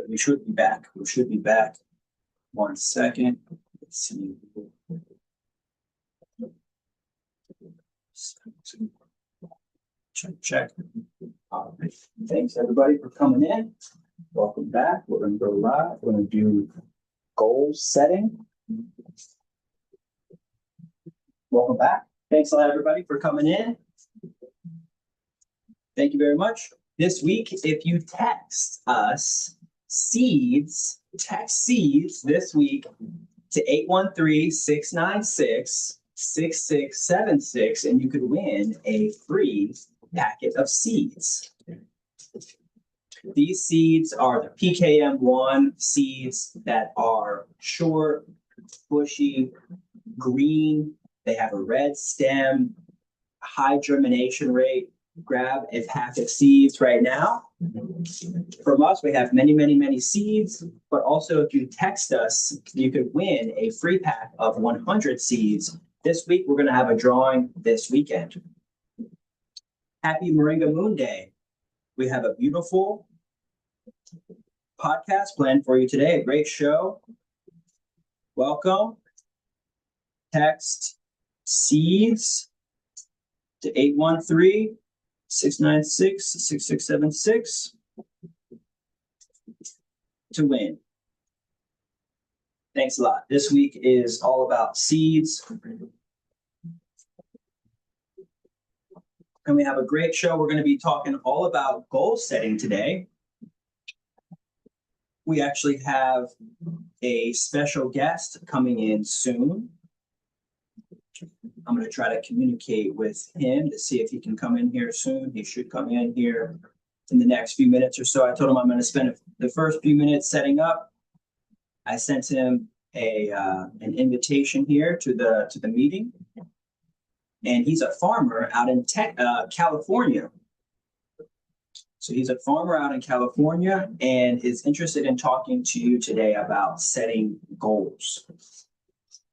We should be back. We should be back. 1 second. Let's see. Check. All right. Thanks everybody for coming in. Welcome back. We're going to go live. We're going to do goal setting. Welcome back. Thanks a lot, everybody, for coming in. Thank you very much. This week, if you text us seeds, text seeds this week to 813-696-6676, and you could win a free packet of seeds. These seeds are the PKM1 seeds that are short, bushy, green. They have a red stem, high germination rate. Grab a pack of seeds right now. From us, we have many, many, many seeds, but also if you text us, you could win a free pack of 100 seeds. This week, we're going to have a drawing this weekend. Happy Moringa Moon Day. We have a beautiful podcast planned for you today. A great show. Welcome. Text seeds to 813-696-6676 to win. Thanks a lot. This week is all about seeds. And we have a great show. We're going to be talking all about goal setting today. We actually have a special guest coming in soon. I'm going to try to communicate with him to see if he can come in here soon. He should come in here in the next few minutes or so. I told him I'm going to spend the first few minutes setting up. I sent him an invitation here to the meeting, and he's a farmer out in California. So he's a farmer out in California and is interested in talking to you today about setting goals.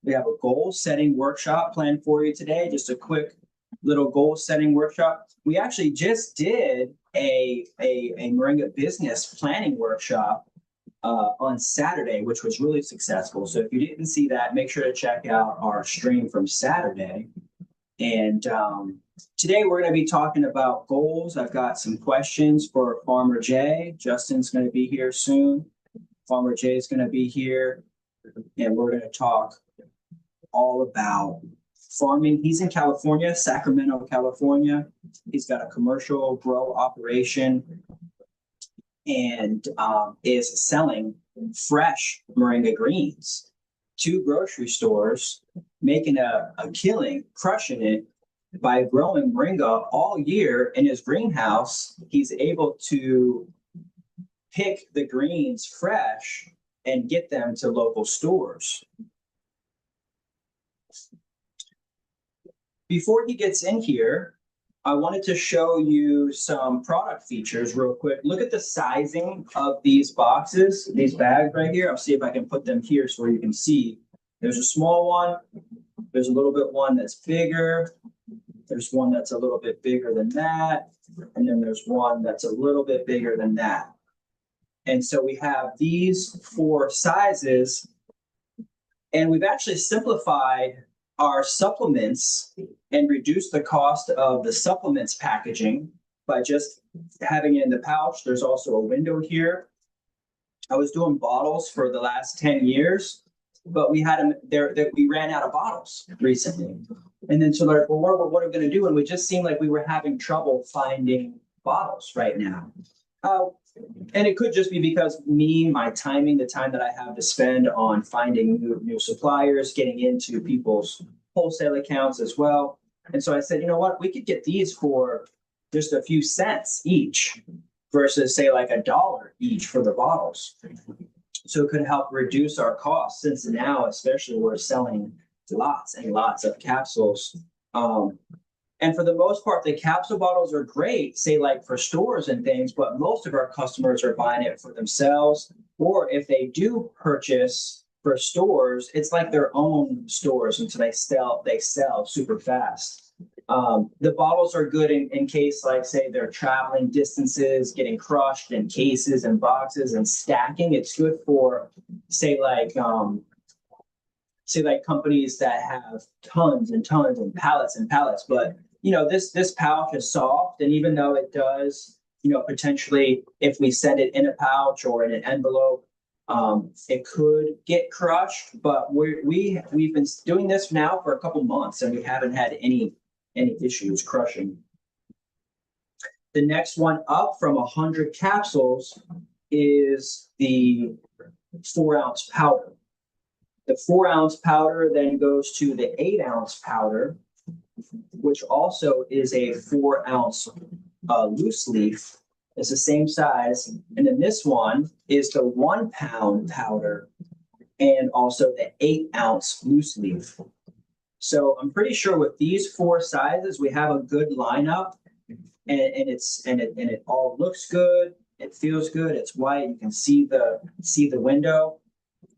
We have a goal setting workshop planned for you today. Just a quick little goal setting workshop. We actually just did a Moringa business planning workshop on Saturday, which was really successful. So if you didn't see that, make sure to check out our stream from Saturday. And today we're going to be talking about goals. I've got some questions for Farmer Jay. Justin's going to be here soon. Farmer Jay is going to be here, and we're going to talk all about farming. He's in California, Sacramento, California. He's got a commercial grow operation and is selling fresh Moringa greens to grocery stores, making a killing, crushing it by growing Moringa all year in his greenhouse. He's able to pick the greens fresh and get them to local stores. Before he gets in here, I wanted to show you some product features real quick. Look at the sizing of these boxes, these bags right here. I'll see if I can put them here so you can see. There's a small one. There's a little bit one that's bigger. There's one that's a little bit bigger than that. And then there's one that's a little bit bigger than that. And so we have these 4 sizes, and we've actually simplified our supplements and reduce the cost of the supplements packaging by just having it in the pouch. There's also a window here. I was doing bottles for the last 10 years, but we had them there that we ran out of bottles recently. And then so like, well, what are we going to do? And we just seemed like we were having trouble finding bottles right now. And it could just be because my timing, the time that I have to spend on finding new suppliers, getting into people's wholesale accounts as well. And so I said, you know what, we could get these for just a few cents each versus say like $1 each for the bottles. So it could help reduce our costs, since now, especially, we're selling lots and lots of capsules. And for the most part, the capsule bottles are great, say like for stores and things, but most of our customers are buying it for themselves. Or if they do purchase for stores, it's like their own stores, and so they sell super fast. The bottles are good in case, like, say, they're traveling distances, getting crushed in cases and boxes and stacking. It's good for, say, like companies that have tons and tons and pallets. But this pouch is soft, and even though it does, potentially, if we send it in a pouch or in an envelope, it could get crushed. But we've been doing this now for a couple months, and we haven't had any issues crushing. The next one up from 100 capsules is the 4-ounce powder. The 4-ounce powder then goes to the 8-ounce powder, which also is a 4-ounce loose leaf. It's the same size. And then this one is the 1-pound powder and also the 8-ounce loose leaf. So I'm pretty sure with these 4 sizes, we have a good lineup, and it all looks good. It feels good. It's white. You can see the window.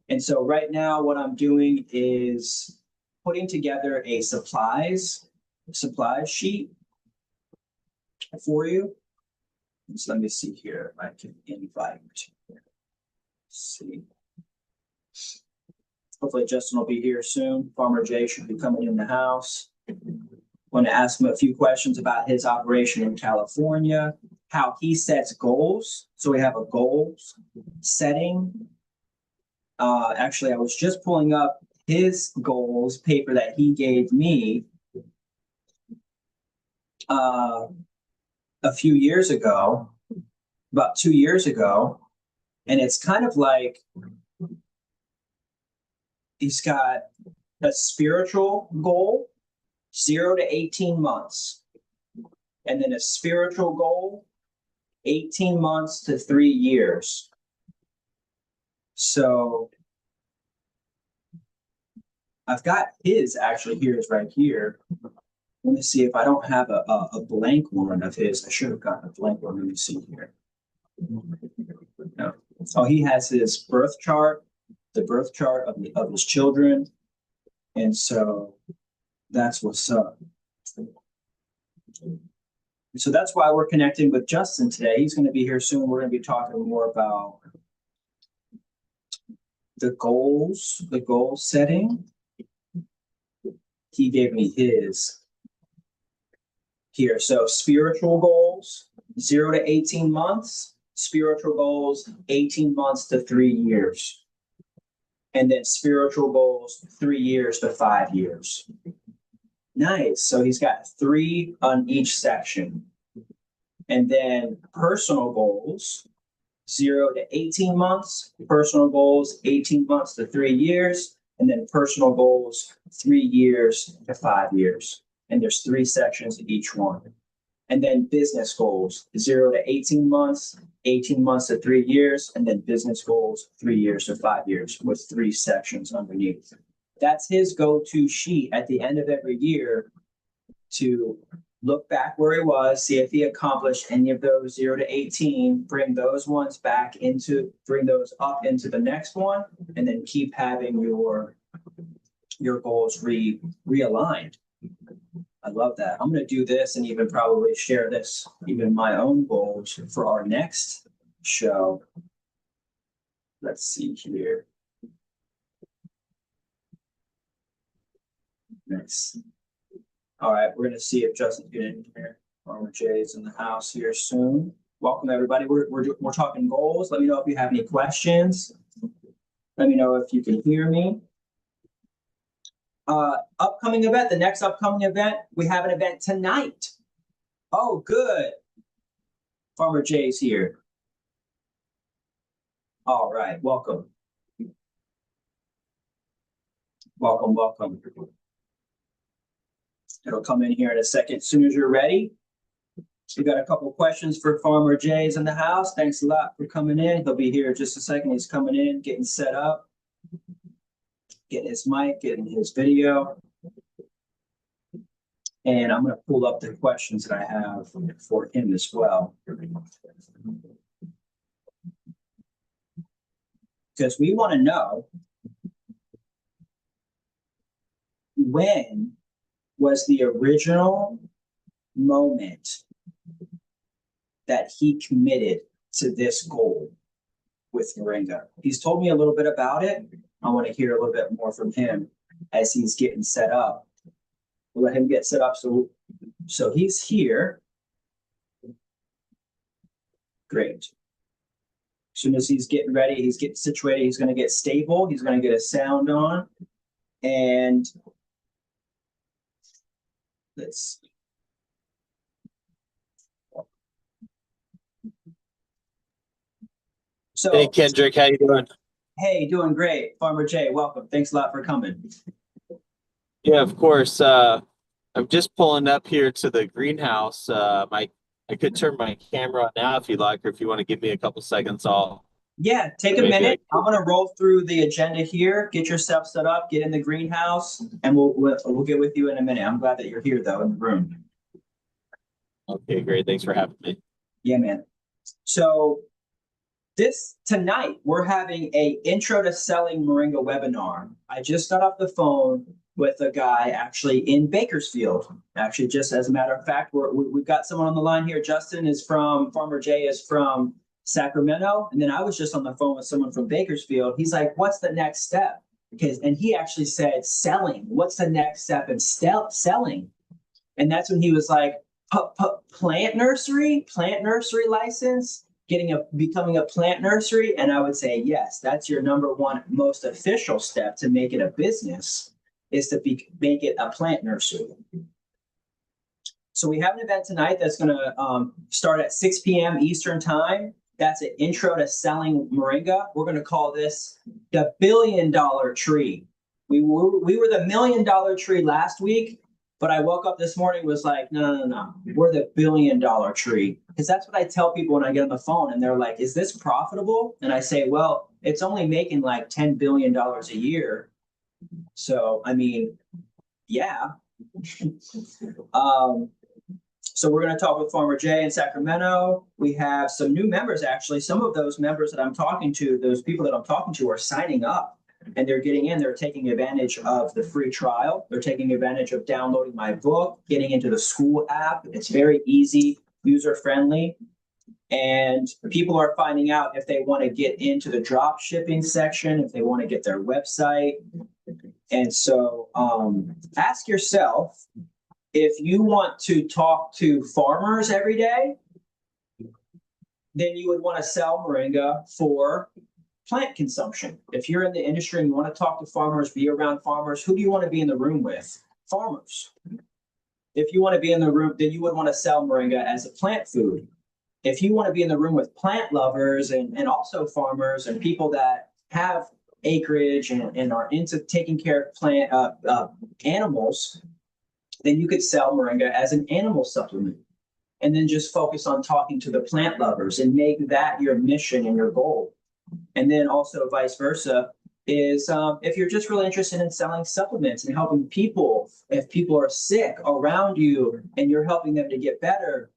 And so right now, what I'm doing is putting together a supplies sheet for you. So let me see here if I can invite. Let's see. Hopefully Justin will be here soon. Farmer Jay should be coming in the house. Want to ask him a few questions about his operation in California, how he sets goals. So we have a goals setting. Actually, I was just pulling up his goals paper that he gave me a few years ago, about 2 years ago. And it's kind of like he's got a spiritual goal, 0 to 18 months. And then a spiritual goal, 18 months to 3 years. So I've got his actually here is right here. Let me see if I don't have a blank one of his. I should have gotten a blank one. Let me see here. No. Oh, he has his birth chart, the birth chart of his children. And so that's what's up. So that's why we're connecting with Justin today. He's going to be here soon. We're going to be talking more about the goal setting. He gave me his here. So spiritual goals, 0 to 18 months. Spiritual goals, 18 months to 3 years. And then spiritual goals, 3 years to 5 years. Nice. So he's got 3 on each section. And then personal goals, 0 to 18 months. Personal goals, 18 months to 3 years. And then personal goals, 3 years to 5 years. And there's 3 sections of each one. And then business goals, 0 to 18 months, 18 months to 3 years, and then business goals, 3 years to 5 years with 3 sections underneath. That's his go-to sheet at the end of every year to look back where he was, see if he accomplished any of those 0 to 18, bring those ones bring those up into the next one, and then keep having your goals realigned. I love that. I'm going to do this and even probably share this, even my own goals for our next show. Let's see here. Nice. All right, we're going to see if Justin's getting in here. Farmer Jay's in the house here soon. Welcome, everybody. We're talking goals. Let me know if you have any questions. Let me know if you can hear me. Upcoming event, the next upcoming event, we have an event tonight. Oh, good. Farmer Jay's here. All right, welcome. Welcome. It'll come in here in a second. As soon as you're ready. We got a couple questions for Farmer Jay's in the house. Thanks a lot for coming in. He'll be here in just a second. He's coming in, getting set up, getting his mic, getting his video. And I'm going to pull up the questions that I have for him as well. Because we want to know, when was the original moment that he committed to this goal with Moringa. He's told me a little bit about it. I want to hear a little bit more from him as he's getting set up. We'll let him get set up. So he's here. Great. As soon as he's getting ready, he's getting situated, he's going to get stable. He's going to get a sound on. And let's see. So, hey, Kendrick, how you doing? Hey, doing great. Farmer Jay, welcome. Thanks a lot for coming. Yeah, of course. I'm just pulling up here to the greenhouse. I could turn my camera on now if you like, or if you want to give me a couple seconds, Yeah, take a minute. I'm going to roll through the agenda here. Get yourself set up, get in the greenhouse, and we'll get with you in a minute. I'm glad that you're here, though, in the room. Okay, great. Thanks for having me. Yeah, man. So tonight, we're having a intro to selling Moringa webinar. I just got off the phone with a guy actually in Bakersfield. Actually, just as a matter of fact, we've got someone on the line here. Justin is from, Farmer Jay is from Sacramento. And then I was just on the phone with someone from Bakersfield. He's like, what's the next step? And he actually said, selling. What's the next step in selling? And that's when he was like, plant nursery license, becoming a plant nursery. And I would say, yes, that's your number one most official step to make it a business, is to make it a plant nursery. So we have an event tonight that's going to start at 6 p.m. Eastern time. That's an intro to selling Moringa. We're going to call this the $1 billion tree. We were the $1 million tree last week, but I woke up this morning and was like, no. We're the $1 billion tree. Because that's what I tell people when I get on the phone and they're like, is this profitable? And I say, well, it's only making like $10 billion a year. So, I mean, yeah. So we're going to talk with Farmer Jay in Sacramento. We have some new members, actually. Some of those members that I'm talking to, those people that I'm talking to are signing up and they're getting in. They're taking advantage of the free trial. They're taking advantage of downloading my book, getting into the school app. It's very easy, user-friendly. And people are finding out if they want to get into the drop shipping section, if they want to get their website. And so ask yourself, if you want to talk to farmers every day, then you would want to sell Moringa for plant consumption. If you're in the industry and you want to talk to farmers, be around farmers, who do you want to be in the room with? Farmers. If you want to be in the room, then you would want to sell Moringa as a plant food. If you want to be in the room with plant lovers and also farmers and people that have acreage and are into taking care of plant animals, then you could sell Moringa as an animal supplement. And then just focus on talking to the plant lovers and make that your mission and your goal. And then also vice versa is if you're just really interested in selling supplements and helping people, if people are sick around you and you're helping them to get better,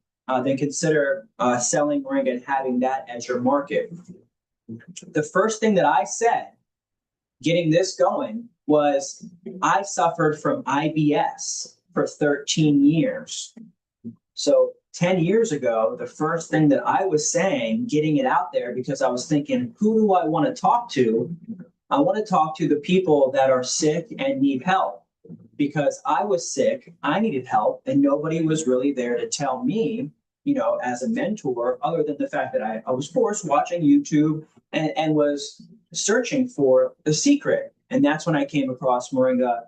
then consider selling Moringa and having that as your market. The first thing that I said, getting this going, was I suffered from IBS for 13 years. So 10 years ago, the first thing that I was saying, getting it out there, because I was thinking, who do I want to talk to? I want to talk to the people that are sick and need help, because I was sick, I needed help, and nobody was really there to tell me, as a mentor, other than the fact that I was forced watching YouTube and was searching for the secret. And that's when I came across Moringa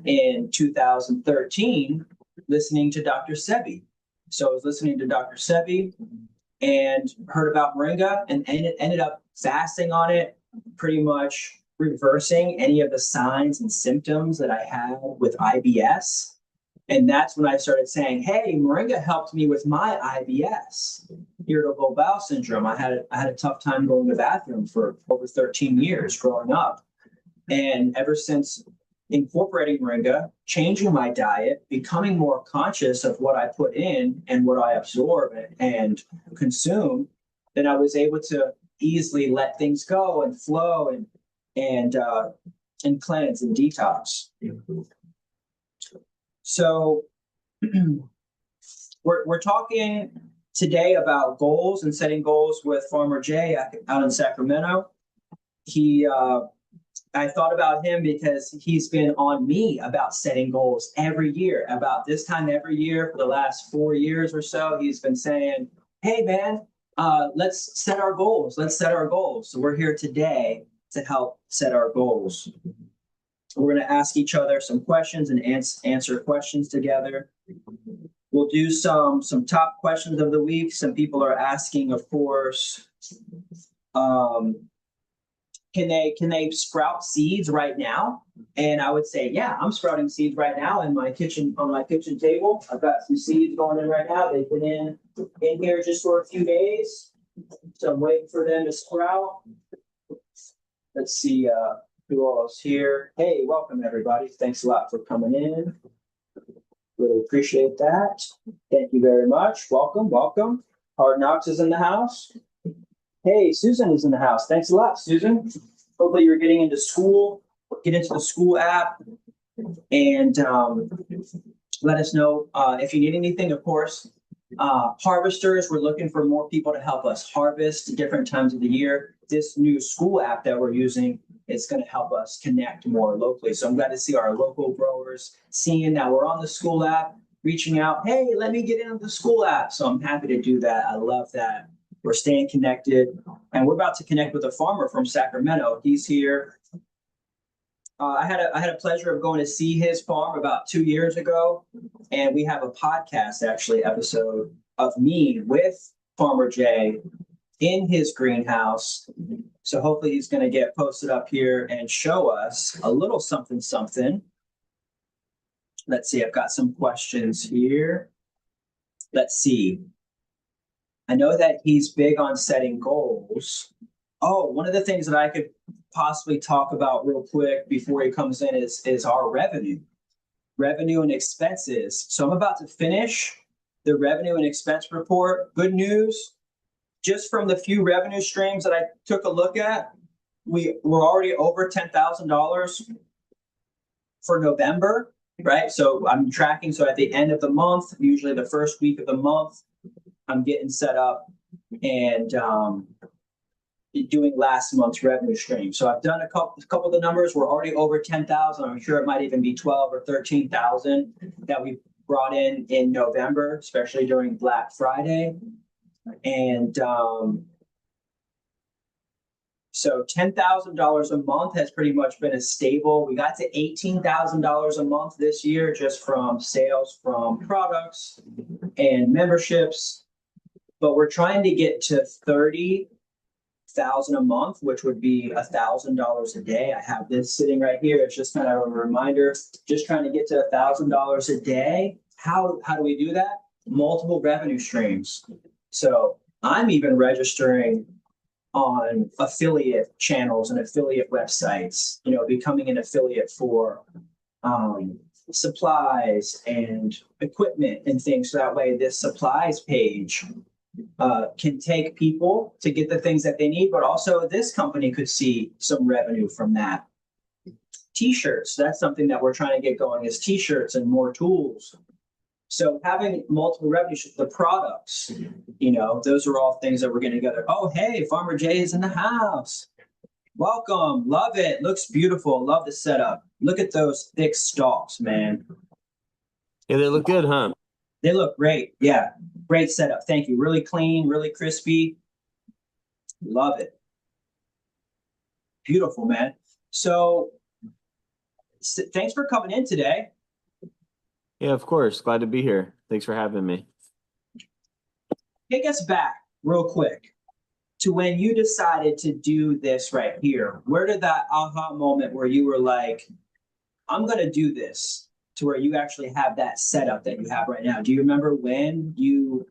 in 2013, listening to Dr. Sebi. So I was listening to Dr. Sebi and heard about Moringa and ended up fasting on it, pretty much reversing any of the signs and symptoms that I had with IBS. And that's when I started saying, hey, Moringa helped me with my IBS, irritable bowel syndrome. I had a tough time going to the bathroom for over 13 years growing up. And ever since incorporating Moringa, changing my diet, becoming more conscious of what I put in and what I absorb and consume, then I was able to easily let things go and flow and cleanse and detox. So we're talking today about goals and setting goals with Farmer Jay out in Sacramento. I thought about him because he's been on me about setting goals every year. About this time every year for the last 4 years or so, he's been saying, "Hey, man, let's set our goals. Let's set our goals." So we're here today to help set our goals. We're going to ask each other some questions and answer questions together. We'll do some top questions of the week. Some people are asking, of course, can they sprout seeds right now? And I would say, yeah, I'm sprouting seeds right now in my kitchen, on my kitchen table. I've got some seeds going in right now. They've been in here just for a few days. So I'm waiting for them to sprout. Let's see who else here. Hey, welcome everybody. Thanks a lot for coming in. Really appreciate that. Thank you very much. Welcome, welcome. Hard Knocks is in the house. Hey, Susan is in the house. Thanks a lot, Susan. Hopefully you're getting into school. Get into the school app and let us know if you need anything, of course. Harvesters, we're looking for more people to help us harvest different times of the year. This new school app that we're using is going to help us connect more locally. So I'm glad to see our local growers seeing that we're on the school app, reaching out, hey, let me get into the school app. So I'm happy to do that. I love that. We're staying connected, and we're about to connect with a farmer from Sacramento. He's here. I had a pleasure of going to see his farm about 2 years ago, and we have a podcast actually episode of me with Farmer Jay in his greenhouse. So hopefully he's going to get posted up here and show us a little something something. Let's see. I've got some questions here. Let's see. I know that he's big on setting goals. Oh, one of the things that I could possibly talk about real quick before he comes in is our revenue and expenses. So I'm about to finish the revenue and expense report. Good news, just from the few revenue streams that I took a look at, we're already over $10,000 for November, right? So I'm tracking. So at the end of the month, usually the first week of the month, I'm getting set up and doing last month's revenue stream. So I've done a couple of the numbers. We're already over 10,000. I'm sure it might even be 12 or 13,000 that we brought in November, especially during Black Friday. And so $10,000 a month has pretty much been a stable. We got to $18,000 a month this year just from sales from products and memberships. But we're trying to get to 30,000 a month, which would be $1,000 a day. I have this sitting right here. It's just kind of a reminder, just trying to get to $1,000 a day. How do we do that? Multiple revenue streams. So I'm even registering on affiliate channels and affiliate websites, becoming an affiliate for supplies and equipment and things. So that way this supplies page can take people to get the things that they need, but also this company could see some revenue from that. T-shirts, that's something that we're trying to get going, is T-shirts and more tools. So having multiple revenue, the products, those are all things that we're getting together. Oh, hey, Farmer Jay is in the house. Welcome. Love it. Looks beautiful. Love the setup. Look at those thick stalks, man. Yeah, they look good, huh? They look great. Yeah. Great setup. Thank you. Really clean, really crispy. Love it. Beautiful, man. So thanks for coming in today. Yeah, of course. Glad to be here. Thanks for having me. Take us back real quick to when you decided to do this right here. Where did that aha moment where you were like, I'm going to do this, to where you actually have that setup that you have right now? Do you remember when you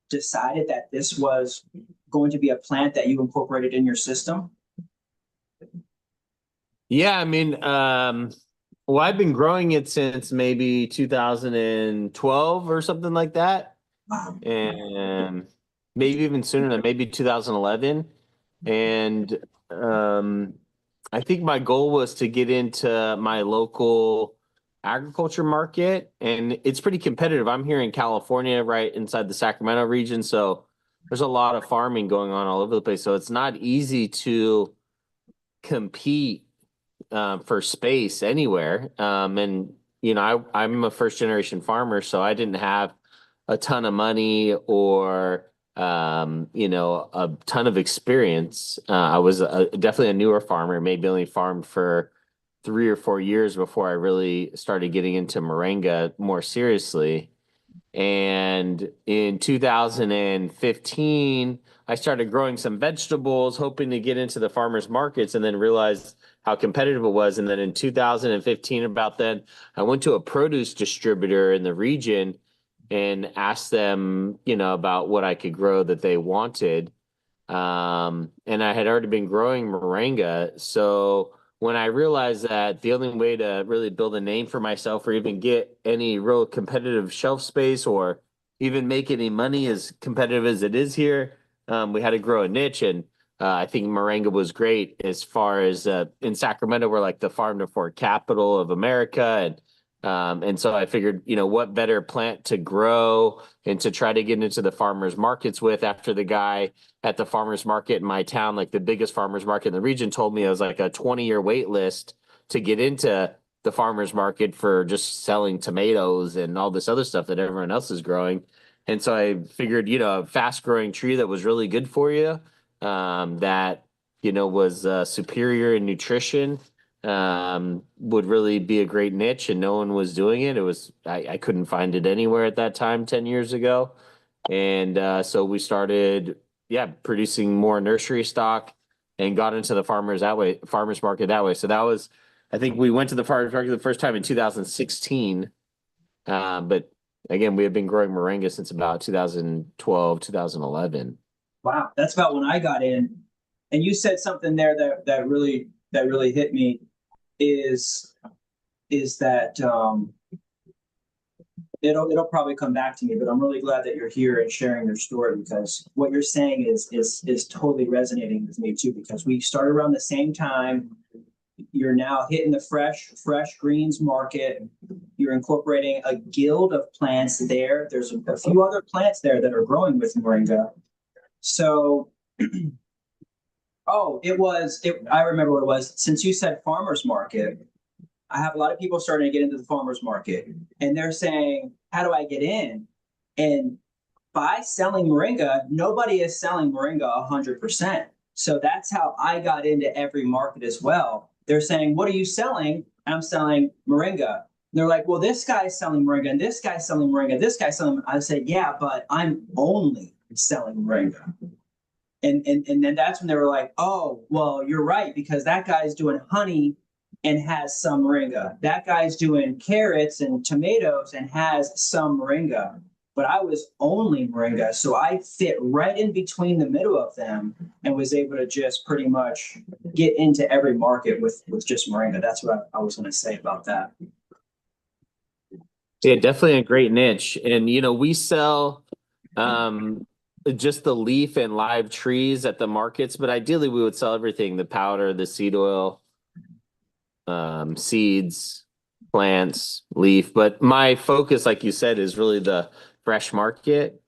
decided that this was going to be a plant that you incorporated in your system? Yeah, I mean, well, I've been growing it since maybe 2012 or something like that. Wow. And maybe even sooner than maybe 2011. And I think my goal was to get into my local agriculture market, and it's pretty competitive. I'm here in California, right inside the Sacramento region, so there's a lot of farming going on all over the place. So it's not easy to compete for space anywhere. And I'm a first generation farmer, so I didn't have a ton of money or a ton of experience. I was definitely a newer farmer, maybe only farmed for 3 or 4 years before I really started getting into moringa more seriously. And in 2015, I started growing some vegetables, hoping to get into the farmers markets, and then realized how competitive it was. And then in 2015, about then, I went to a produce distributor in the region and asked them, about what I could grow that they wanted. And I had already been growing moringa. So when I realized that the only way to really build a name for myself or even get any real competitive shelf space or even make any money as competitive as it is here, we had to grow a niche. And I think moringa was great as far as in Sacramento, we're like the farm to fork capital of America. And so I figured, what better plant to grow and to try to get into the farmers markets with after the guy at the farmers market in my town, like the biggest farmers market in the region, told me it was like a 20-year wait list to get into the farmers market for just selling tomatoes and all this other stuff that everyone else is growing. And so I figured, a fast growing tree that was really good for you, that, was superior in nutrition, would really be a great niche, and no one was doing it. I couldn't find it anywhere at that time 10 years ago. And so we started, producing more nursery stock and got into the farmers market that way. So I think we went to the farmers market the first time in 2016. But again, we have been growing moringa since about 2012, 2011. Wow, that's about when I got in. And you said something there that really hit me is that it'll probably come back to me, but I'm really glad that you're here and sharing your story, because what you're saying is totally resonating with me too, because we started around the same time. You're now hitting the fresh greens market. You're incorporating a guild of plants there. There's a few other plants there that are growing with moringa. So I remember what it was. Since you said farmers market, I have a lot of people starting to get into the farmers market, and they're saying, how do I get in? And by selling moringa, nobody is selling moringa 100%. So that's how I got into every market as well. They're saying, what are you selling? I'm selling moringa. And they're like, well, this guy's selling moringa, and this guy's selling moringa, this guy's selling. I said, yeah, but I'm only selling moringa. And then that's when they were like, oh, well, you're right, because that guy's doing honey and has some moringa. That guy's doing carrots and tomatoes and has some moringa. But I was only moringa. So I fit right in between the middle of them and was able to just pretty much get into every market with just moringa. That's what I was going to say about that. Yeah, definitely a great niche. And, we sell just the leaf and live trees at the markets, but ideally we would sell everything: the powder, the seed oil, seeds, plants, leaf. But my focus, like you said, is really the fresh market.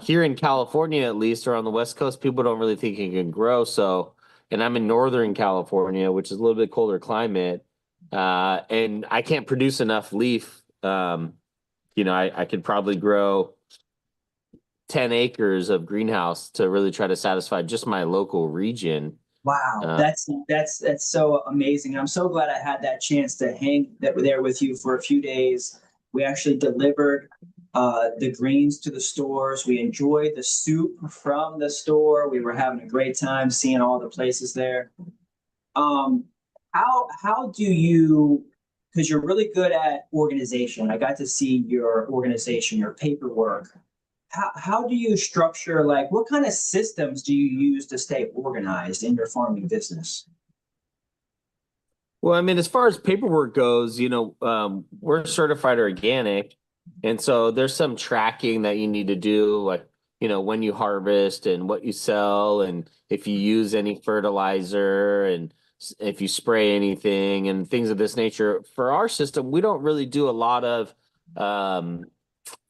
Here in California, at least, or on the West Coast, people don't really think it can grow. So, and I'm in Northern California, which is a little bit colder climate, and I can't produce enough leaf. I could probably grow 10 acres of greenhouse to really try to satisfy just my local region. Wow, that's so amazing. I'm so glad I had that chance to hang there with you for a few days. We actually delivered the greens to the stores. We enjoyed the soup from the store. We were having a great time seeing all the places there. How do you, because you're really good at organization. I got to see your organization, your paperwork. How do you structure, like, what kind of systems do you use to stay organized in your farming business? Well, I mean, as far as paperwork goes, we're certified organic. And so there's some tracking that you need to do, like, when you harvest and what you sell, and if you use any fertilizer and if you spray anything and things of this nature. For our system, we don't really do a lot of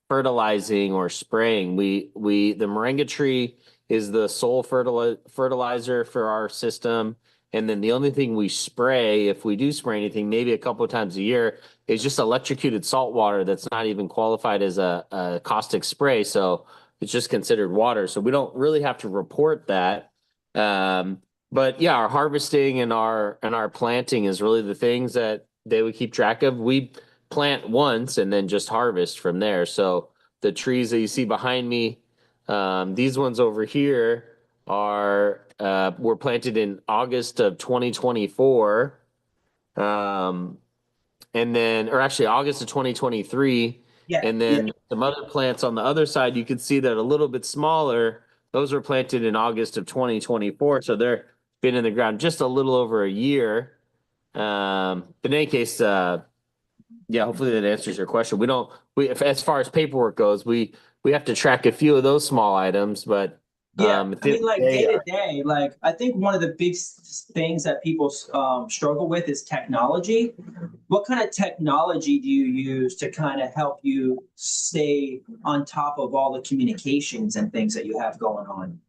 fertilizing or spraying. The moringa tree is the sole fertilizer for our system. And then the only thing we spray, if we do spray anything, maybe a couple of times a year, is just electrocuted salt water that's not even qualified as a caustic spray. So it's just considered water. So we don't really have to report that. But yeah, our harvesting and our planting is really the things that they would keep track of. We plant once and then just harvest from there. So the trees that you see behind me, these ones over here were planted in August of 2024. And then, or actually August of 2023. Yeah, And yeah. then some other plants on the other side, you can see that a little bit smaller. Those were planted in August of 2024. So they're been in the ground just a little over a year. But in any case, yeah, hopefully that answers your question. As far as paperwork goes, we have to track a few of those small items, but Yeah, at I the end mean, of the like day day, to day, like I think one of the big things that people struggle with is technology. What kind of technology do you use to kind of help you stay on top of all the communications and things that you have going on?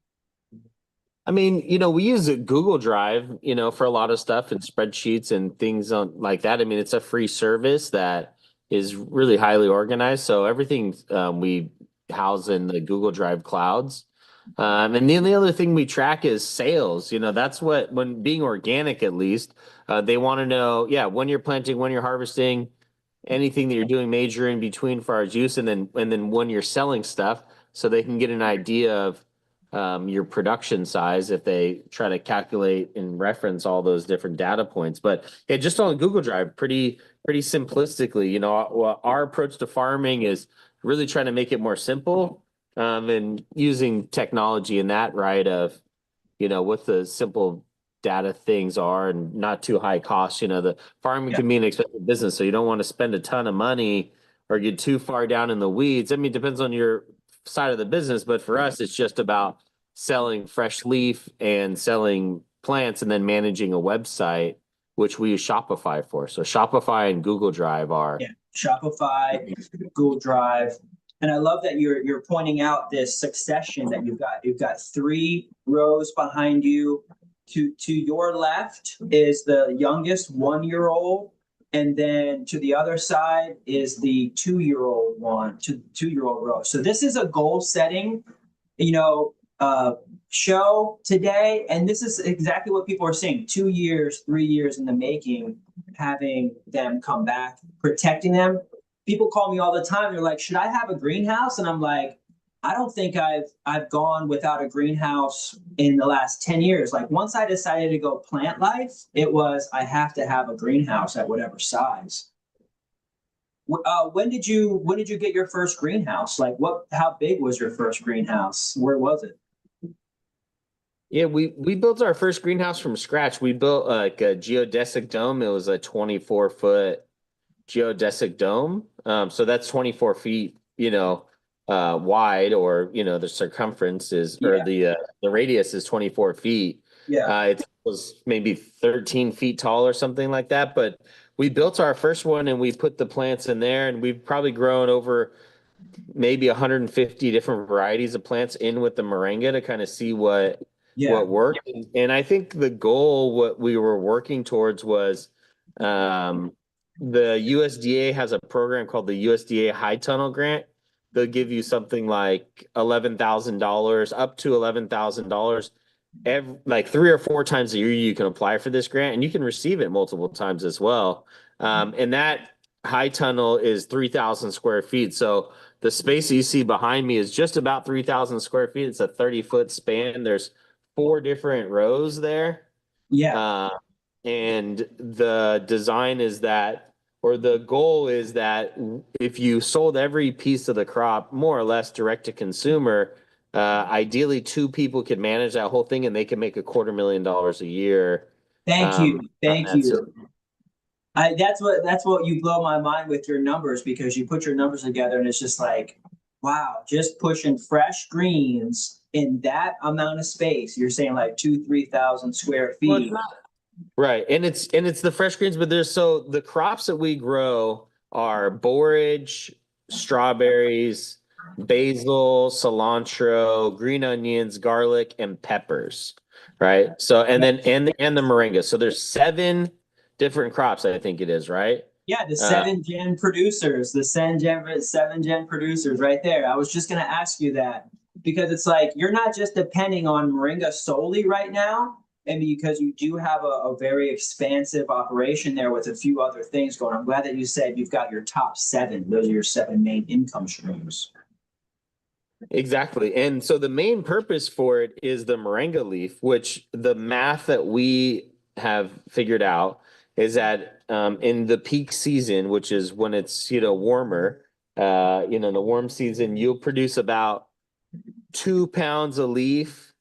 I mean, we use a Google Drive, for a lot of stuff and spreadsheets and things like that. I mean, it's a free service that is really highly organized. So everything we house in the Google Drive clouds. And the only other thing we track is sales. That's when being organic, at least, they want to know, yeah, when you're planting, when you're harvesting, anything that you're doing major in between for our juice, and then when you're selling stuff, so they can get an idea of your production size if they try to calculate and reference all those different data points. But yeah, just on Google Drive, pretty simplistically, our approach to farming is really trying to make it more simple, and using technology in that, right, of what the simple data things are and not too high cost. The farming Yeah. can be an expensive business, so you don't want to spend a ton of money or get too far down in the weeds. I mean, it depends on your side of the business, but for us, it's just about selling fresh leaf and selling plants and then managing a website, which we use Shopify for. So Shopify and Google Drive are. Yeah, Shopify, Google Drive. And I love that you're pointing out this succession that you've got. You've got three rows behind you. To your left is the youngest 1 year old. And then to the other side is the 2 year old one, 2 year old row. So this is a goal setting, you know, show today. And this is exactly what people are saying. 2 years, 3 years in the making, having them come back, protecting them. People call me all the time. They're like, should I have a greenhouse? And I'm like, I don't think I've gone without a greenhouse in the last 10 years. Like once I decided to go plant life, it was I have to have a greenhouse at whatever size. When did you get your first greenhouse? Like how big was your first greenhouse? Where was it? Yeah, we built our first greenhouse from scratch. We built like a geodesic dome. It was a 24-foot geodesic dome. So that's 24 feet, wide, or the circumference is, or Yeah, the radius is 24 feet. yeah. It was maybe 13 feet tall or something like that. But we built our first one and we put the plants in there, and we've probably grown over maybe 150 different varieties of plants in with the moringa to kind of see Yeah. what worked. And I think the goal, what we were working towards was, the USDA has a program called the USDA High Tunnel Grant. They'll give you something like $11,000, up to $11,000, like 3 or 4 times a year. You can apply for this grant, and you can receive it multiple times as well. And that high tunnel is 3,000 square feet. So the space you see behind me is just about 3,000 square feet. It's a 30-foot span. There's 4 different rows there. Yeah. And the design is that, or the goal is that if you sold every piece of the crop more or less direct to consumer, ideally 2 people could manage that whole thing and they can make $250,000 a year. Thank you. On Thank that. So you. That's what you blow my mind with your numbers, because you put your numbers together and it's just like, wow, just pushing fresh greens in that amount of space. You're saying like 2,000-3,000 square well, it's feet. not Right. And it's the fresh greens, but the crops that we grow are borage, strawberries, basil, cilantro, green onions, garlic, and peppers. Right. So and then and the moringa. So there's 7 different crops, I think it is, right? Yeah, the Uh, seven gen producers right there. I was just gonna ask you that because it's like you're not just depending on Moringa solely right now, and because you do have a very expansive operation there with a few other things going. I'm glad that you said you've got your top 7. Those are your 7 main income streams. Exactly. And so the main purpose for it is the moringa leaf, which the math that we have figured out is that in the peak season, which is when it's, warmer, in the warm season, you'll produce about 2 pounds a leaf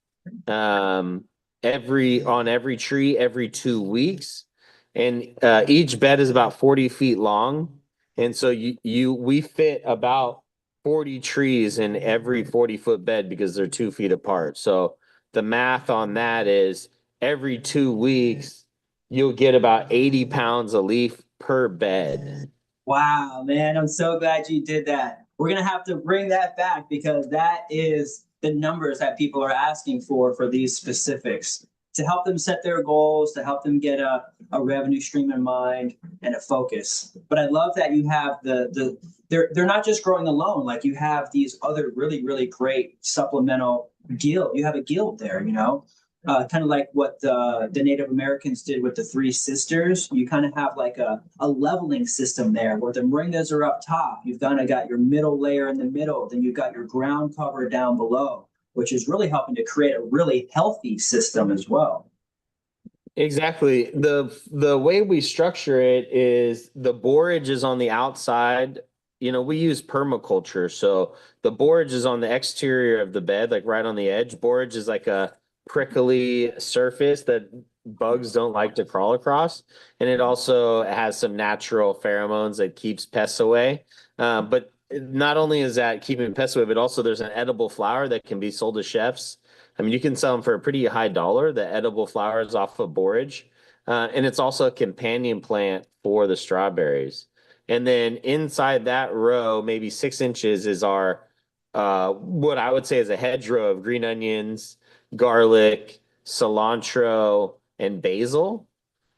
um, on every tree every 2 weeks. And each bed is about 40 feet long. And so we fit about 40 trees in every 40-foot bed because they're 2 feet apart. So the math on that is every 2 weeks, you'll get about 80 pounds of leaf per bed. Wow, man, I'm so glad you did that. We're gonna have to bring that back because that is the numbers that people are asking for these specifics to help them set their goals, to help them get a revenue stream in mind and a focus. But I love that you have they're not just growing alone, like you have these other really great supplemental guild. You have a guild there, kind of like what the Native Americans did with the Three Sisters. You kind of have like a leveling system there where the moringas are up top. You've kind of got your middle layer in the middle, then you've got your ground cover down below, which is really helping to create a really healthy system as well. Exactly. The way we structure it is the borage is on the outside. We use permaculture. So the borage is on the exterior of the bed, like right on the edge. Borage is like a prickly surface that bugs don't like to crawl across. And it also has some natural pheromones that keeps pests away. But not only is that keeping pests away, but also there's an edible flower that can be sold to chefs. I mean, you can sell them for a pretty high dollar, the edible flowers off of borage. And it's also a companion plant for the strawberries. And then inside that row, maybe 6 inches, is our what I would say is a hedgerow of green onions, garlic, cilantro, and basil.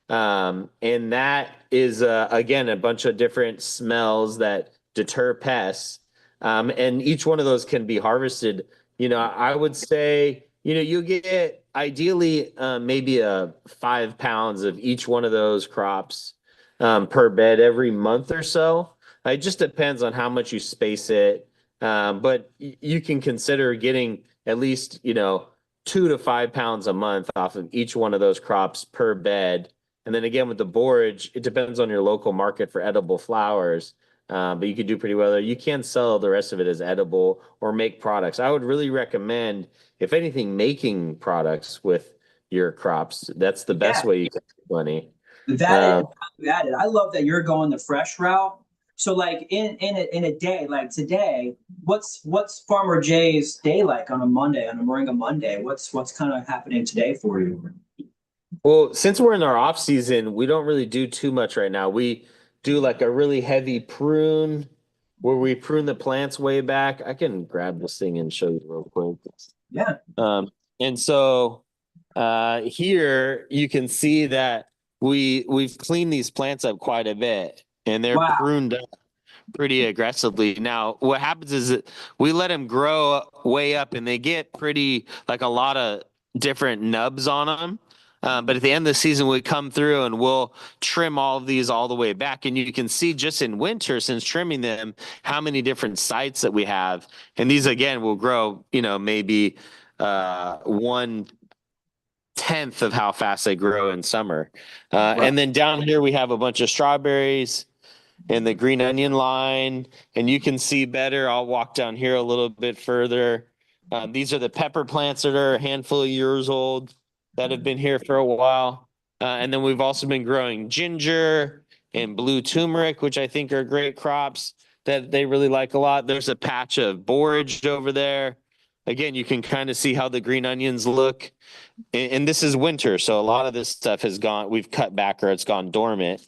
And that is again a bunch of different smells that deter pests. And each one of those can be harvested. I would say, you get ideally maybe 5 pounds of each one of those crops per bed every month or so. It just depends on how much you space it. But you can consider getting at least, 2 to 5 pounds a month off of each one of those crops per bed. And then again, with the borage, it depends on your local market for edible flowers. But you could do pretty well there. You can sell the rest of it as edible or make products. I would really recommend, if anything, making products with your crops. That's the best Yeah, way you can make money. that is Uh, added. I love that you're going the fresh route. So like in a day like today, what's Farmer Jay's day like on a Monday, on a Moringa Monday? What's kind of happening today for you? well, since we're in our off season, we don't really do too much right now. We do like a really heavy prune where we prune the plants way back. I can grab this thing and show you real quick. Yeah. And so here you can see that we've cleaned these plants up quite a bit and they're Wow. pruned up pretty aggressively. Now, what happens is that we let them grow way up and they get pretty, like a lot of different nubs on them. But at the end of the season, we come through and we'll trim all of these all the way back. And you can see just in winter, since trimming them, how many different sites that we have. And these, again, will grow, maybe 1/10 of how fast they grow in summer. Right. And then down here, we have a bunch of strawberries and the green onion line, and you can see better. I'll walk down here a little bit further. These are the pepper plants that are a handful of years old that have been here for a while. And then we've also been growing ginger and blue turmeric, which I think are great crops that they really like a lot. There's a patch of borage over there. again, you can kind of see how the green onions look. And this is winter, so a lot of this stuff we've cut back or it's gone dormant.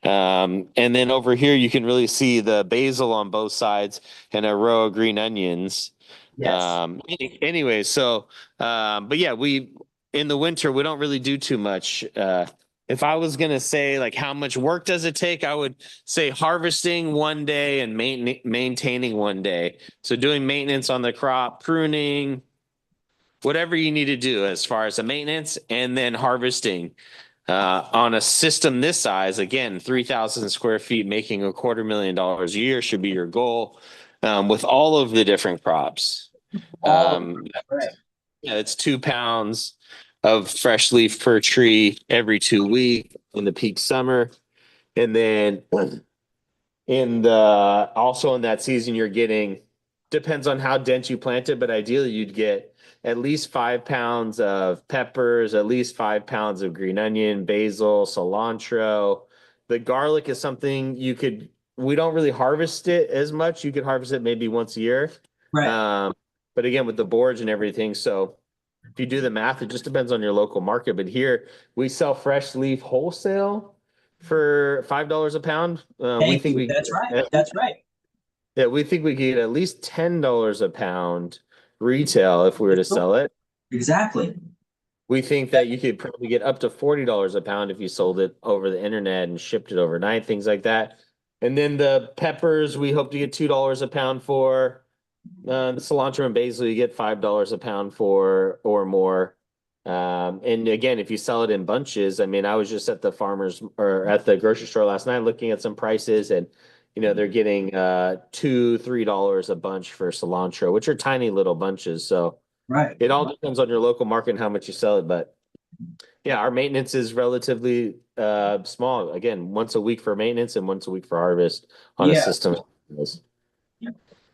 And then over here, you can really see the basil on both sides and a row of green onions. Yes. Anyway, so, but yeah, in the winter, we don't really do too much. If I was going to say like how much work does it take, I would say harvesting one day and maintaining one day. So doing maintenance on the crop, pruning, whatever you need to do as far as the maintenance, and then harvesting. On a system this size, again, 3,000 square feet, making $250,000 a year should be your goal, with all of the different crops. All of them. Right. Yeah, it's 2 pounds of fresh leaf per tree every 2 weeks in the peak summer. And then also in that season, you're getting, depends on how dense you plant it, but ideally you'd get at least 5 pounds of peppers, at least 5 pounds of green onion, basil, cilantro. The garlic is something we don't really harvest it as much. You could harvest it maybe once a year. Right. But again, with the boards and everything, so if you do the math, it just depends on your local market. But here we sell fresh leaf wholesale for $5 a pound. We Thank think you. we That's right. That's right. yeah, we think we get at least $10 a pound retail if we were to sell it. Exactly. We think that you could probably get up to $40 a pound if you sold it over the internet and shipped it overnight, things like that. And then the peppers, we hope to get $2 a pound for. The cilantro and basil, you get $5 a pound for or more. And again, if you sell it in bunches, I mean, I was just at the farmers or at the grocery store last night looking at some prices, and they're getting $2-3 a bunch for cilantro, which are tiny little bunches. So Right. it all depends on your local market and how much you sell it. But yeah, our maintenance is relatively small. Again, once a week for maintenance and once a week for harvest on a Yeah. system.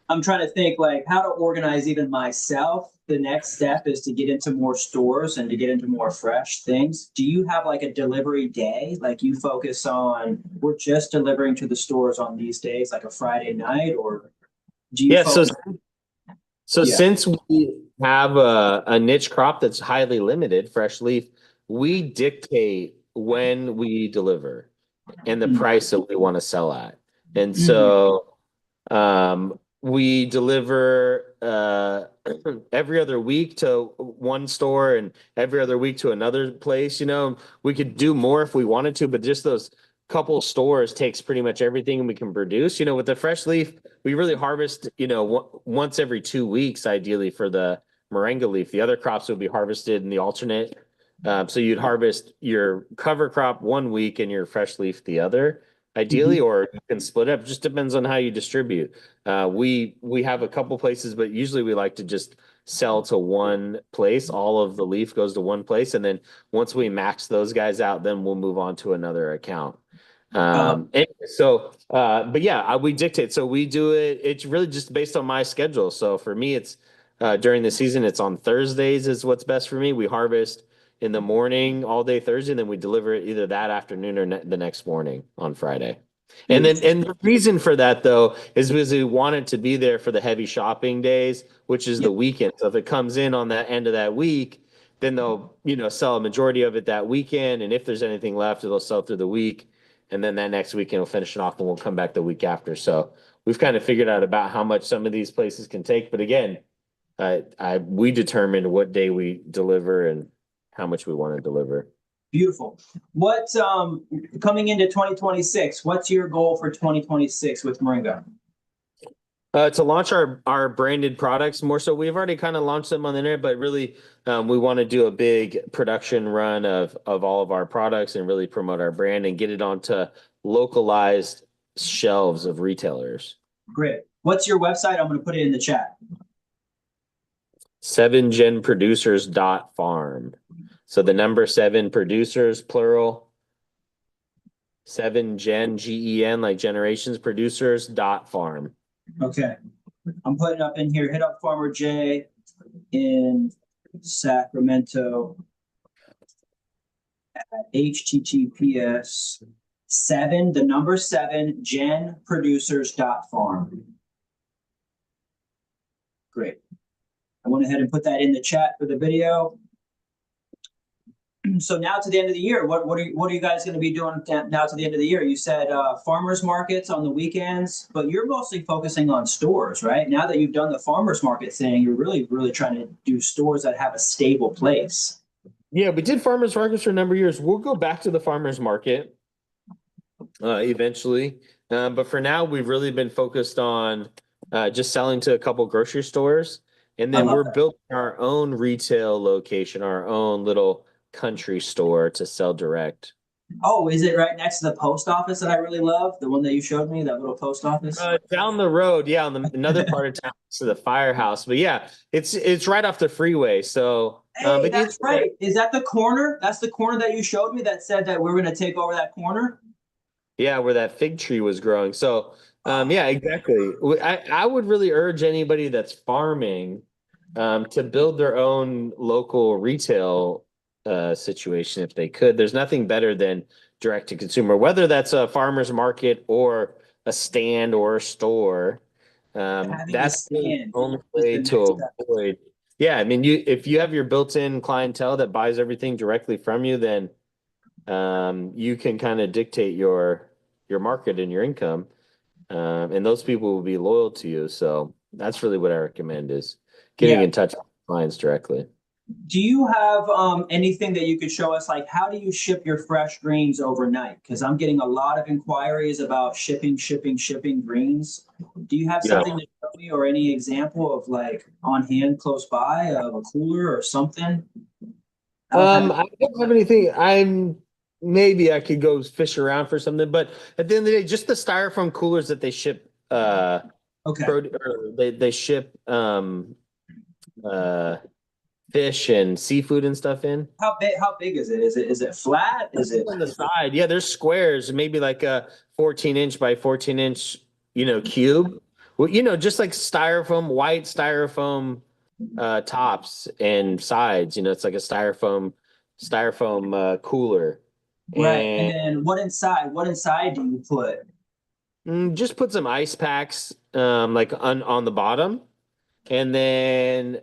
I'm trying to think like how to organize even myself. The next step is to get into more stores and to get into more fresh things. Do you have like a delivery day? Like you focus on, we're just delivering to the stores on these days, like a Friday night, or do you Yeah, focus? so Yeah. since we have a niche crop that's highly limited, fresh leaf, we dictate when we deliver and the Mhm. price that we want to sell at. And Mhm. so we deliver every other week to one store and every other week to another place. We could do more if we wanted to, but just those couple stores takes pretty much everything we can produce. With the fresh leaf, we really harvest, once every 2 weeks, ideally for the moringa leaf. The other crops would be harvested in the alternate. So you'd harvest your cover crop one week and your fresh leaf the other, ideally, Mhm. or you can split up. Just depends on how you distribute. We have a couple places, but usually we like to just sell to one place. All of the leaf goes to one place, and then once we max those guys out, then we'll move on to another account. But yeah, we dictate. So we do it. It's really just based on my schedule. So for me, it's during the season, it's on Thursdays is what's best for me. We harvest in the morning all day Thursday, and then we deliver it either that afternoon or the next morning on Friday. And Beautiful. the reason for that though is because we want it to be there for the heavy shopping days, which is Yeah. the weekend. So if it comes in on that end of that week, then they'll sell a majority of it that weekend, and if there's anything left, it'll sell through the week, and then that next weekend we'll finish it off, and we'll come back the week after. So we've kind of figured out about how much some of these places can take, but again, we determine what day we deliver and how much we want to deliver. Beautiful. What's coming into 2026? What's your goal for 2026 with Moringa? To launch our branded products more so. We've already kind of launched them on the internet, but really we want to do a big production run of all of our products and really promote our brand and get it onto localized shelves of retailers. Great. What's your website? I'm going to put it in the chat. 7genproducers.farm. So the number 7 producers, plural. 7gen, GEN, like generations, producers.farm. Okay. I'm putting up in here. Hit up Farmer Jay in Sacramento at https 7 genproducers.farm. Great. I went ahead and put that in the chat for the video. So now to the end of the year, what are you guys going to be doing now to the end of the year? You said farmers markets on the weekends, but you're mostly focusing on stores, right? Now that you've done the farmers market thing, you're really trying to do stores that have a stable place. Yeah, we did farmers markets for a number of years. We'll go back to the farmers market eventually. But for now, we've really been focused on just selling to a couple grocery stores. And then we're building our own retail location, our own little country store to sell direct. Oh, is it right next to the post office that I really love? The one that you showed me, that little post office? Down the road, yeah, on another part of town to the firehouse. But yeah, it's right off the freeway. So Hey, but that's right. Is that the corner? That's the corner that you showed me that said that we're going to take over that corner? Yeah, where that fig tree was growing. So yeah, exactly. I would really urge anybody that's farming to build their own local retail situation if they could. There's nothing better than direct to consumer, whether that's a farmer's market or a stand or a store. Having a That's the stand only is the way next to step. avoid. Yeah, I mean, if you have your built-in clientele that buys everything directly from you, then you can kind of dictate your market and your income, and those people will be loyal to you. So that's really what I recommend is getting Yeah. in touch with clients directly. Do you have anything that you could show us? Like, how do you ship your fresh greens overnight? Because I'm getting a lot of inquiries about shipping greens. Do you have Yeah. something to show me or any example of like on hand close by of a cooler or something? I don't have. I don't have anything. Maybe I could go fish around for something, but at the end of the day, just the styrofoam coolers that they ship, Okay. or they ship uh fish and seafood and stuff in. How big is it? Is it flat? Is it? On the side, yeah, there's squares, maybe like a 14-inch by 14-inch, cube. Well, just like styrofoam, white styrofoam tops and sides. It's like a styrofoam cooler, Right. And and then what inside do you put? just put some ice packs, like on the bottom, and then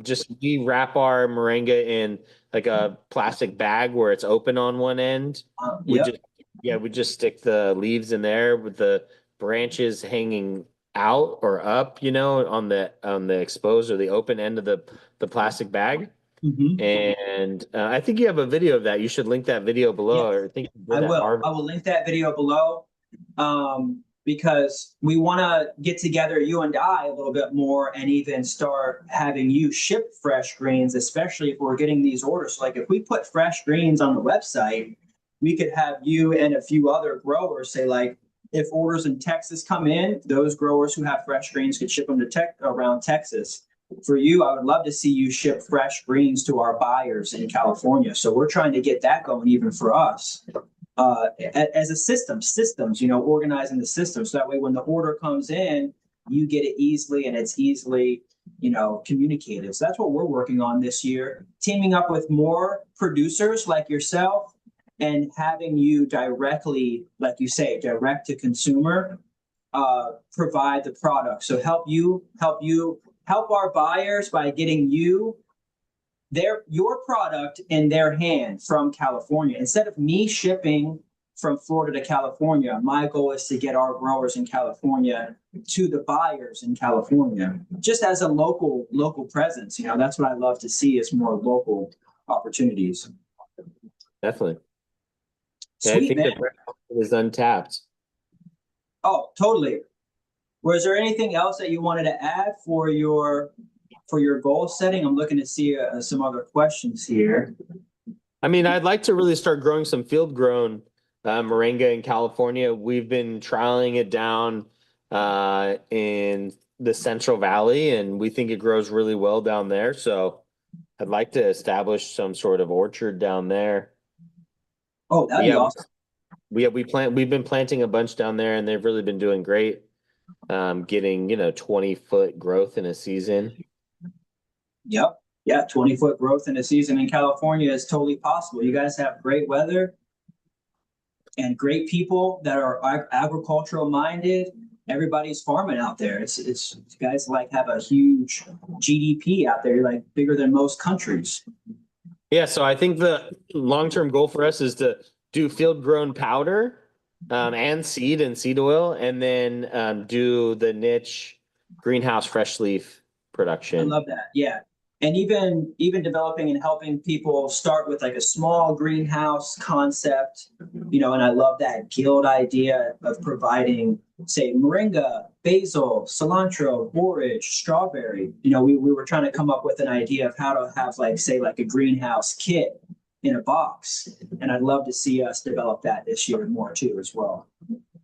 just we wrap our moringa in like a plastic bag where it's open on one end. We Yep. just Yeah, we just stick the leaves in there with the branches hanging out or up, on the exposed or the open end of the plastic bag. Hmm. And I think you have a video of that. You should link that video below. Or I think you I did that, will. Marvin. I will link that video below, because we want to get together, you and I, a little bit more and even start having you ship fresh greens, especially if we're getting these orders. So like if we put fresh greens on the website, we could have you and a few other growers say like, if orders in Texas come in, those growers who have fresh greens could ship them to around Texas. For you, I would love to see you ship fresh greens to our buyers in California. So we're trying to get that going even for us, as a systems, organizing the system. So that way, when the order comes in, you get it easily and it's easily, communicated. So that's what we're working on this year, teaming up with more producers like yourself and having you directly, like you say, direct to consumer, provide the product. So help our buyers by getting your product in their hand from California. Instead of me shipping from Florida to California, my goal is to get our growers in California to the buyers in California, just as a local presence. That's what I love to see is more local opportunities. Definitely. Yeah, I Sweet, think man. that is untapped. Oh, totally. Was there anything else that you wanted to add for your goal setting? I'm looking to see some other questions here. I mean, I'd like to really start growing some field grown moringa in California. We've been trialing it down in the Central Valley, and we think it grows really well down there. So I'd like to establish some sort of orchard down there. Oh, But that'd be yeah, awesome. we've been planting a bunch down there, and they've really been doing great. Getting 20-foot growth in a season. Yep. Yeah, 20-foot growth in a season in California is totally possible. You guys have great weather and great people that are agricultural minded everybody's farming out there. It's you guys like have a huge GDP out there. You're like bigger than most countries. Yeah, so I think the long-term goal for us is to do field-grown powder and seed oil, and then do the niche greenhouse fresh leaf I production. love that. Yeah. And even developing and helping people start with like a small greenhouse concept, and I love that guild idea of providing, say, moringa, basil, cilantro, borage, strawberry. We were trying to come up with an idea of how to have like, say, like a greenhouse kit in a box. And I'd love to see us develop that this year more too as well.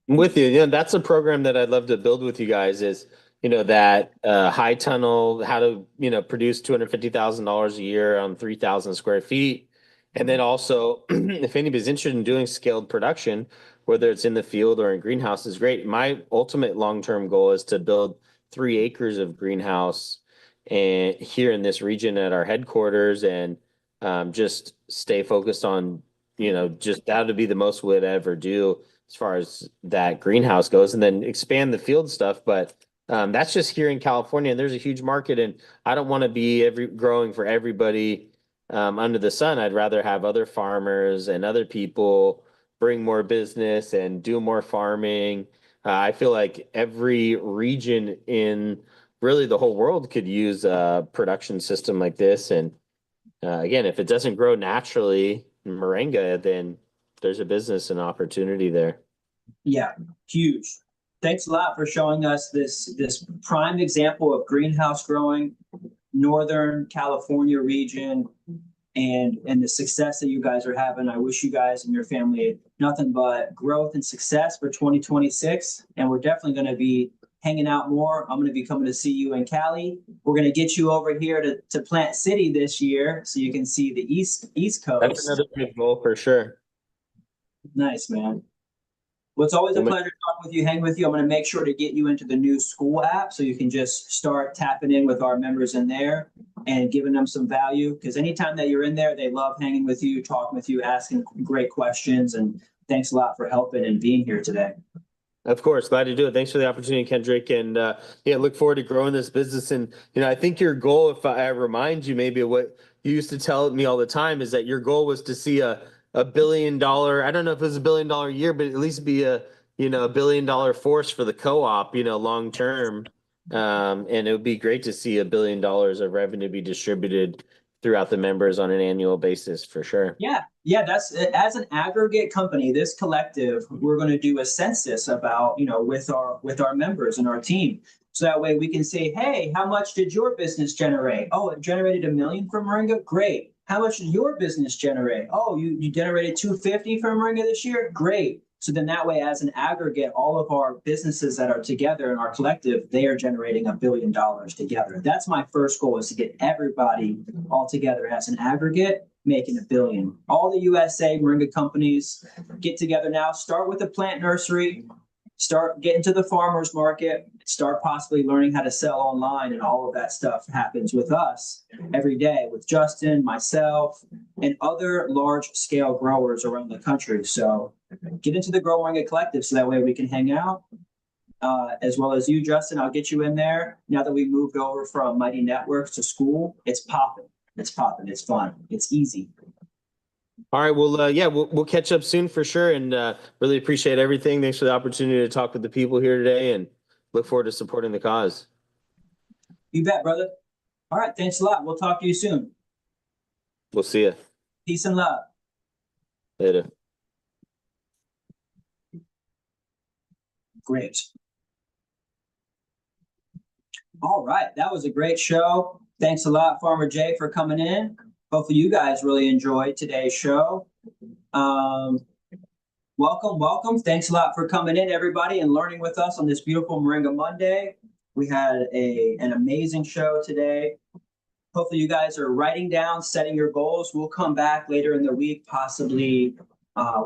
I'm with you. That's a program that I'd love to build with you guys is, that high tunnel, how to, produce $250,000 a year on 3,000 square feet. And then also, if anybody's interested in doing scaled production, whether it's in the field or in greenhouse, is great. My ultimate long-term goal is to build 3 acres of greenhouse and here in this region at our headquarters, and just stay focused on, just that would be the most we'd ever do as far as that greenhouse goes, and then expand the field stuff. But that's just here in California, and there's a huge market, and I don't want to be growing for everybody under the sun. I'd rather have other farmers and other people bring more business and do more farming. I feel like every region in really the whole world could use a production system like this. And again, if it doesn't grow naturally in Moringa, then there's a business and opportunity there. Yeah, huge. Thanks a lot for showing us this prime example of greenhouse growing, Northern California region, and the success that you guys are having. I wish you guys and your family nothing but growth and success for 2026. And we're definitely going to be hanging out more. I'm going to be coming to see you in Cali. We're going to get you over here to Plant City this year so you can see the East Coast. That's another big goal for sure. Nice, man. Well, it's always a pleasure talking with you, hang with you. I'm going to make sure to get you into the new school app so you can just start tapping in with our members in there and giving them some value. Because anytime that you're in there, they love hanging with you, talking with you, asking great questions. And thanks a lot for helping and being here today. Of course, glad to do it. Thanks for the opportunity, Kendrick. And look forward to growing this business. And, I think your goal, if I remind you maybe of what you used to tell me all the time, is that your goal was to see a $1 billion, I don't know if it was $1 billion a year, but at least be a $1 billion force for the co-op, long term. And it would be great to see $1 billion of revenue be distributed throughout the members on an annual basis for sure. Yeah, that's as an aggregate company, this collective, we're going to do a census about, with our members and our team. So that way we can say, hey, how much did your business generate? Oh, it generated $1 million from Moringa? Great. How much did your business generate? Oh, you generated $250 from Moringa this year? Great. So then that way, as an aggregate, all of our businesses that are together in our collective, they are generating $1 billion together. That's my first goal, is to get everybody all together as an aggregate, making $1 billion. All the USA Moringa companies get together now, start with a plant nursery, start getting to the farmer's market, start possibly learning how to sell online, and all of that stuff happens with us every day with Justin, myself, and other large scale growers around the country. So get into the Grow Moringa Collective so that way we can hang out. As well as you, Justin, I'll get you in there. Now that we moved over from Mighty Networks to school, it's popping. It's popping. It's fun. It's easy. All right. Well, we'll catch up soon for sure. And really appreciate everything. Thanks for the opportunity to talk with the people here today, and look forward to supporting the cause. You bet, brother. All right. Thanks a lot. We'll talk to you soon. We'll see you. Peace and love. Later. Great. All right. That was a great show. Thanks a lot, Farmer Jay, for coming in. Hopefully you guys really enjoyed today's show. Welcome. Thanks a lot for coming in, everybody, and learning with us on this beautiful Moringa Monday. We had an amazing show today. Hopefully you guys are writing down, setting your goals. We'll come back later in the week, possibly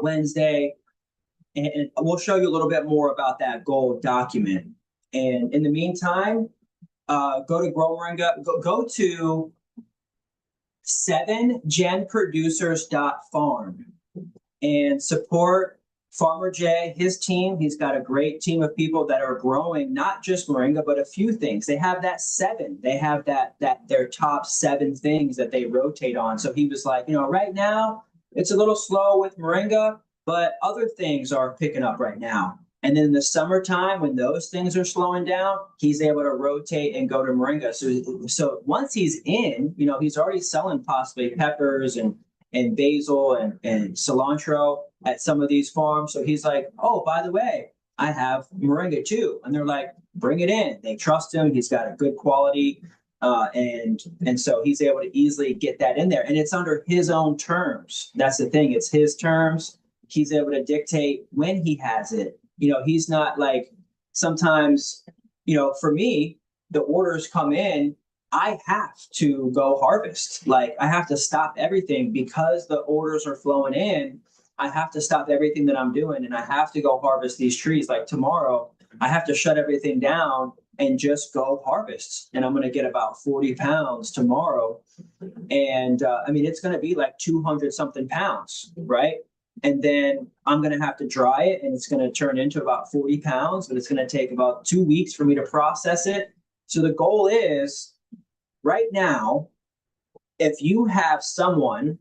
Wednesday, and we'll show you a little bit more about that goal document. And in the meantime, go to Grow Moringa, go to 7genproducers.farm and support Farmer Jay, his team, he's got a great team of people that are growing not just Moringa, but a few things. They have that 7. They have that their top 7 things that they rotate on. So he was like, right now it's a little slow with Moringa, but other things are picking up right now. And then in the summertime, when those things are slowing down, he's able to rotate and go to Moringa. So once he's in, he's already selling possibly peppers and basil and cilantro at some of these farms. So he's like, oh, by the way, I have Moringa too. And they're like, bring it in. They trust him. He's got a good quality. And so he's able to easily get that in there. And it's under his own terms. That's the thing. It's his terms. He's able to dictate when he has it. He's not like sometimes, for me, the orders come in, I have to go harvest. Like I have to stop everything because the orders are flowing in. I have to stop everything that I'm doing and I have to go harvest these trees. Like tomorrow, I have to shut everything down and just go harvest. And I'm going to get about 40 pounds tomorrow. And it's going to be like 200 something pounds, right? And then I'm going to have to dry it and it's going to turn into about 40 pounds, but it's going to take about 2 weeks for me to process it. So the goal is right now, if you have someone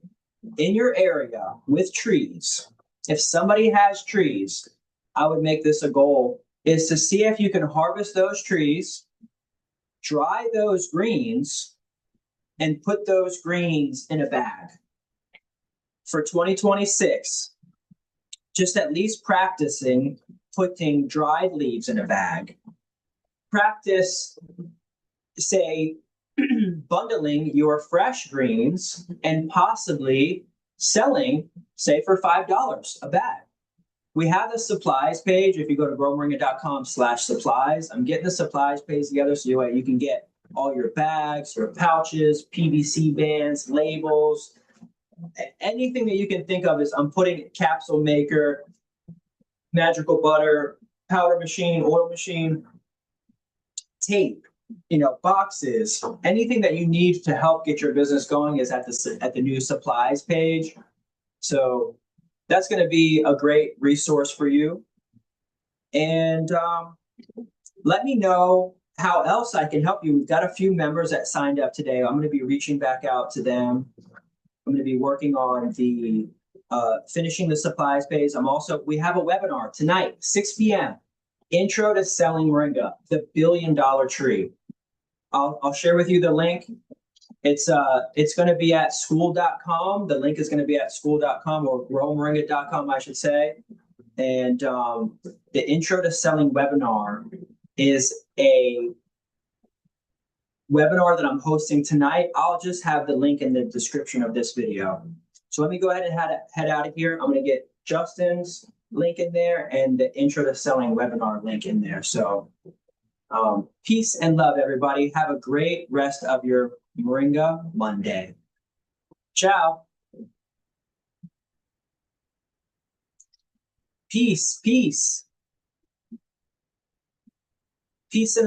in your area with trees, if somebody has trees, I would make this a goal, is to see if you can harvest those trees, dry those greens, and put those greens in a bag. For 2026, just at least practicing putting dried leaves in a bag. Practice, say, bundling your fresh greens and possibly selling, say, for $5 a bag. We have the supplies page. If you go to growmoringa.com/supplies, I'm getting the supplies page together so you can get all your bags, your pouches, PVC bands, labels, anything that you can think of. Is I'm putting capsule maker, magical butter, powder machine, oil machine, tape, boxes, anything that you need to help get your business going is at the new supplies page. So that's going to be a great resource for you. And let me know how else I can help you. We've got a few members that signed up today. I'm going to be reaching back out to them. I'm going to be working on the finishing the supplies page. We have a webinar tonight, 6 p.m. Intro to Selling Moringa, the $1 billion tree. I'll share with you the link. It's going to be at school.com. The link is going to be at school.com or growmoringa.com, I should say. And the Intro to Selling webinar is a webinar that I'm hosting tonight. I'll just have the link in the description of this video. So let me go ahead and head out of here. I'm going to get Justin's link in there and the Intro to Selling webinar link in there. So peace and love, everybody. Have a great rest of your Moringa Monday. Ciao. Peace, peace. Peace and